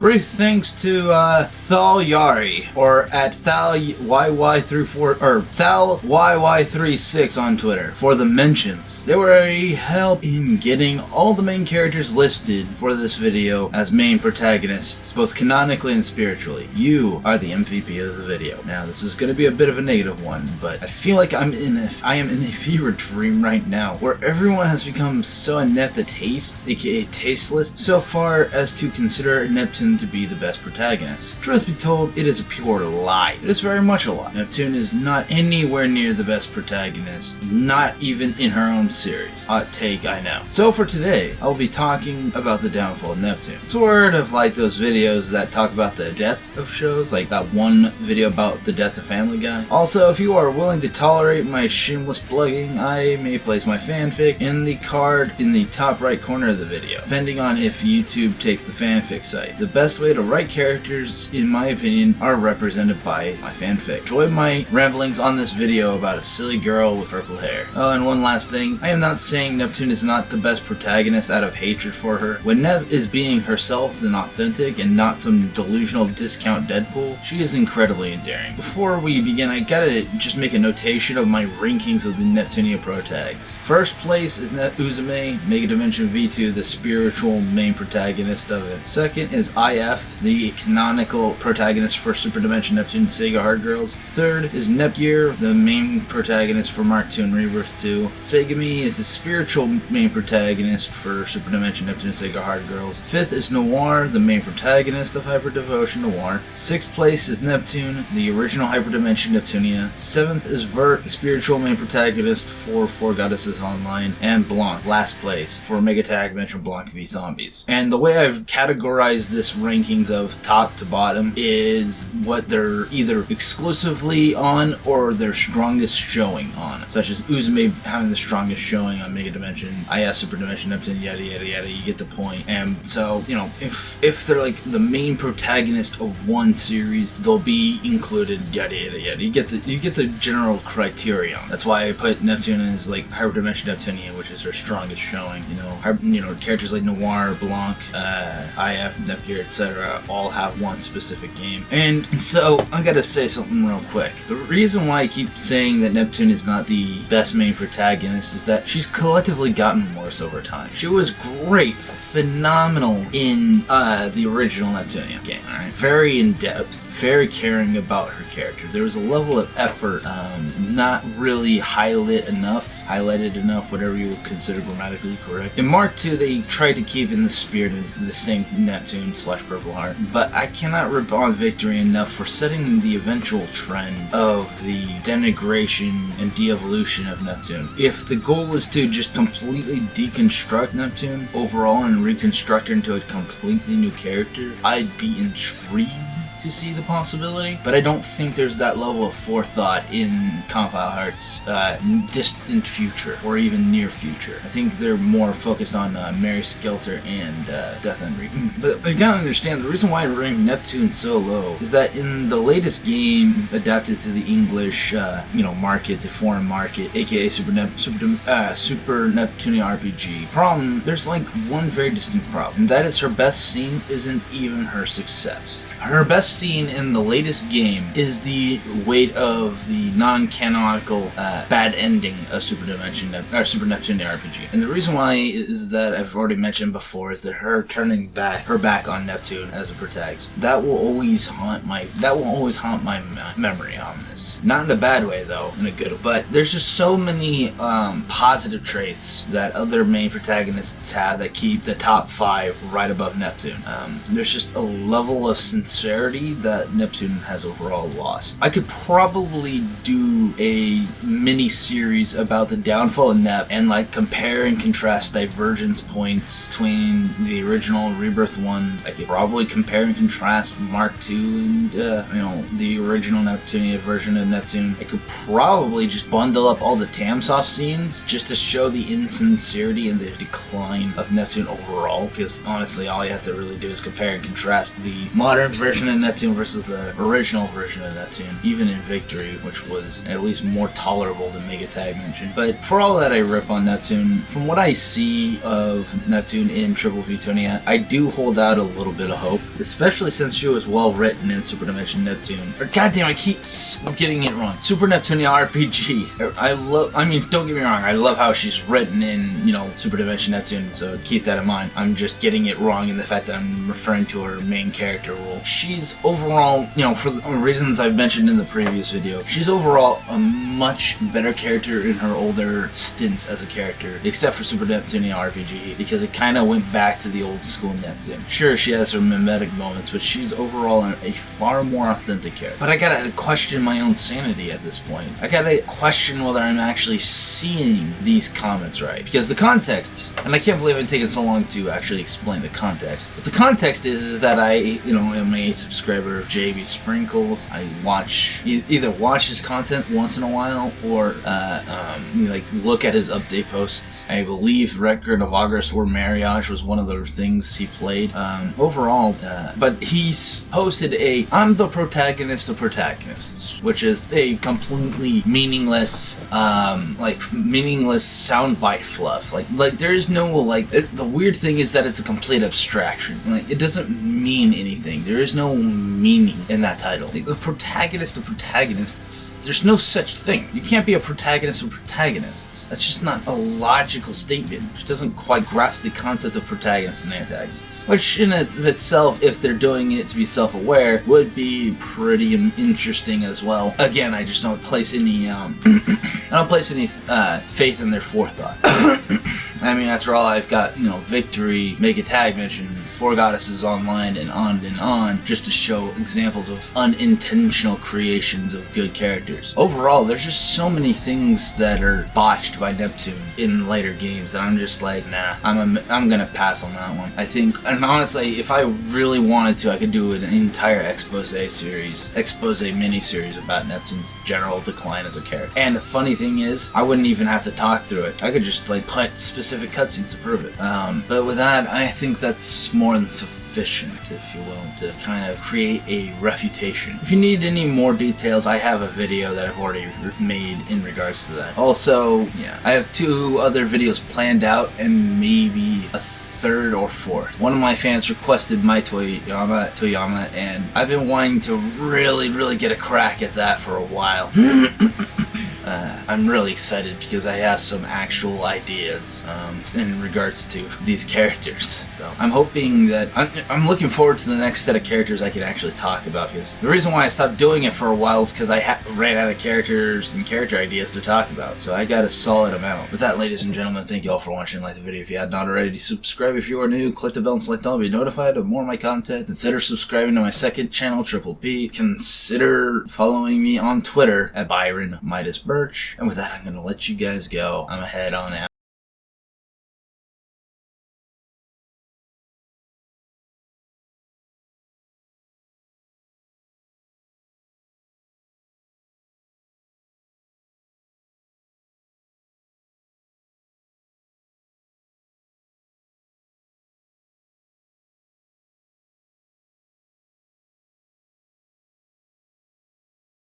Brief thanks to Thalyari, or at ThalYY36 on Twitter, for the mentions. They were a help in getting all the main characters listed for this video as main protagonists, both canonically and spiritually. You are the MVP of the video. Now, this is going to be a bit of a negative one, but I feel like I am in a fever dream right now, where everyone has become so inept at taste, aka tasteless, so far as to consider Neptune to be the best protagonist. Truth be told, it is a pure lie. It is very much a lie. Neptune is not anywhere near the best protagonist, not even in her own series. Hot take, I know. So for today, I will be talking about the downfall of Neptune. Sort of like those videos that talk about the death of shows, like that one video about the death of Family Guy. Also, if you are willing to tolerate my shameless plugging, I may place my fanfic in the card in the top right corner of the video, depending on if YouTube takes the fanfic site. The best way to write characters, in my opinion, are represented by my fanfic. Enjoy my ramblings on this video about a silly girl with purple hair. Oh, and one last thing. I am not saying Neptune is not the best protagonist out of hatred for her. When Nep is being herself and authentic and not some delusional discount Deadpool, she is incredibly endearing. Before we begin, I gotta just make a notation of my rankings of the Neptunia protags. First place is Uzume, Mega Dimension V2, the spiritual main protagonist of it. Second is IF, the canonical protagonist for Super Dimension Neptune Sega Hard Girls. Third is Nepgear, the main protagonist for Mark II and Rebirth 2. Segami is the spiritual main protagonist for Super Dimension Neptune Sega Hard Girls. Fifth is Noir, the main protagonist of Hyper Devotion Noir. Sixth place is Neptune, the original Hyperdimension Neptunia. Seventh is Vert, the spiritual main protagonist for Four Goddesses Online. And Blanc, last place, for Mega Tag Dimension Blanc v Zombies. And the way I've categorized this rankings of top to bottom is what they're either exclusively on or their strongest showing on, such as Uzume having the strongest showing on Mega Dimension, IS Super Dimension Neptune, yada yada yada, you get the point. And so, you know, if they're like the main protagonist of one series, they'll be included, yada yada yada. You get the general criterion. That's why I put Neptune as like Hyperdimension Neptunia, which is her strongest showing. You know, characters like Noir, Blanc, IF, Nepgear, etc. all have one specific game. And so I gotta say something real quick. The reason why I keep saying that Neptune is not the best main protagonist is that she's collectively gotten worse over time. She was great, phenomenal in the original Neptunia game, alright? Very in-depth, very caring about her character. There was a level of effort, not really highlighted enough, whatever you would consider grammatically correct. In Mark II, they tried to keep in the spirit of the same Neptune / Purple Heart, but I cannot rip on Victory enough for setting the eventual trend of the denigration and de-evolution of Neptune. If the goal is to just completely deconstruct Neptune overall and reconstruct her into a completely new character, I'd be intrigued to see the possibility, but I don't think there's that level of forethought in Compile Heart's distant future or even near future. I think they're more focused on Mary Skelter and Death Envy. But you gotta understand, the reason why I rank Neptune so low is that in the latest game adapted to the English market, the foreign market, aka Super Neptunia RPG, there's like one very distinct problem, and that is her best scene isn't even her success. Her best scene in the latest game is the weight of the non-canonical bad ending of Super Neptunia RPG. And the reason why is that I've already mentioned before is that her turning her back on Neptune as a protagonist. That will always haunt my memory on this. Not in a bad way though, in a good way. But there's just so many positive traits that other main protagonists have that keep the top 5 right above Neptune. There's just a level of sincerity that Neptune has overall lost. I could probably do a mini series about the downfall of Nep and like compare and contrast divergence points between the original Rebirth 1. I could probably compare and contrast Mark II and the original Neptunia version of Neptune. I could probably just bundle up all the Tamsoft scenes just to show the insincerity and the decline of Neptune overall, because honestly all you have to really do is compare and contrast the modern version of Neptune versus the original version of Neptune, even in Victory, which was at least more tolerable than Mega Tag Mention. But for all that I rip on Neptune, from what I see of Neptune in Triple Vitonia, I do hold out a little bit of hope, especially since she was well written in Super Dimension Neptune. Or goddamn, I keep getting it wrong. Super Neptunia RPG. I mean, don't get me wrong, I love how she's written in, you know, Super Dimension Neptune, so keep that in mind. I'm just getting it wrong in the fact that I'm referring to her main character role. She's overall, you know, for the reasons I've mentioned in the previous video, she's overall a much better character in her older stints as a character, except for Super Neptunia RPG, because it kind of went back to the old school Neptune. Sure, she has her mimetic moments, but she's overall a far more authentic character. But I gotta question my own sanity at this point. I gotta question whether I'm actually seeing these comments right, because the context, and I can't believe it's taken so long to actually explain the context, but the context is that I, you know, am a subscriber of JB Sprinkles. I either watch his content once in a while, or like look at his update posts. I believe Record of August or Marriage was one of the things he played. Overall, but he's posted I'm the protagonist of protagonists, which is a completely meaningless, meaningless soundbite fluff. Like there is no, the weird thing is that it's a complete abstraction. Like, it doesn't mean anything. There is no meaning in that title. Like, the protagonist of protagonists, there's no such thing. You can't be a protagonist of protagonists. That's just not a logical statement. It doesn't quite grasp the concept of protagonists and antagonists. Which in itself, if they're doing it to be self-aware, would be pretty interesting as well. Again, I just don't place any faith in their forethought. I mean, after all, I've got, you know, Victory, Mega Tag Mention, Four Goddesses Online, and on, just to show examples of unintentional creations of good characters. Overall, there's just so many things that are botched by Neptune in later games that I'm just like, nah, I'm gonna pass on that one. I think, and honestly, if I really wanted to, I could do an entire expose mini-series about Neptune's general decline as a character. And the funny thing is, I wouldn't even have to talk through it. I could just, like, put specific cutscenes to prove it. But with that, I think that's more than sufficient, if you will, to kind of create a refutation. If you need any more details, I have a video that I've already made in regards to that. Also, yeah, I have 2 other videos planned out, and maybe a third or fourth. One of my fans requested my Toyama, and I've been wanting to really get a crack at that for a while. I'm really excited because I have some actual ideas in regards to these characters. So I'm hoping that I'm looking forward to the next set of characters I can actually talk about, because the reason why I stopped doing it for a while is because I ran out of characters and character ideas to talk about. So I got a solid amount. With that, ladies and gentlemen, thank you all for watching. Like the video if you had not already. Subscribe if you are new. Click the bell and select all to be notified of more of my content. Consider subscribing to my second channel, Triple P. Consider following me on Twitter at Byron Midas Birch. And with that, I'm going to let you guys go. I'm head on out.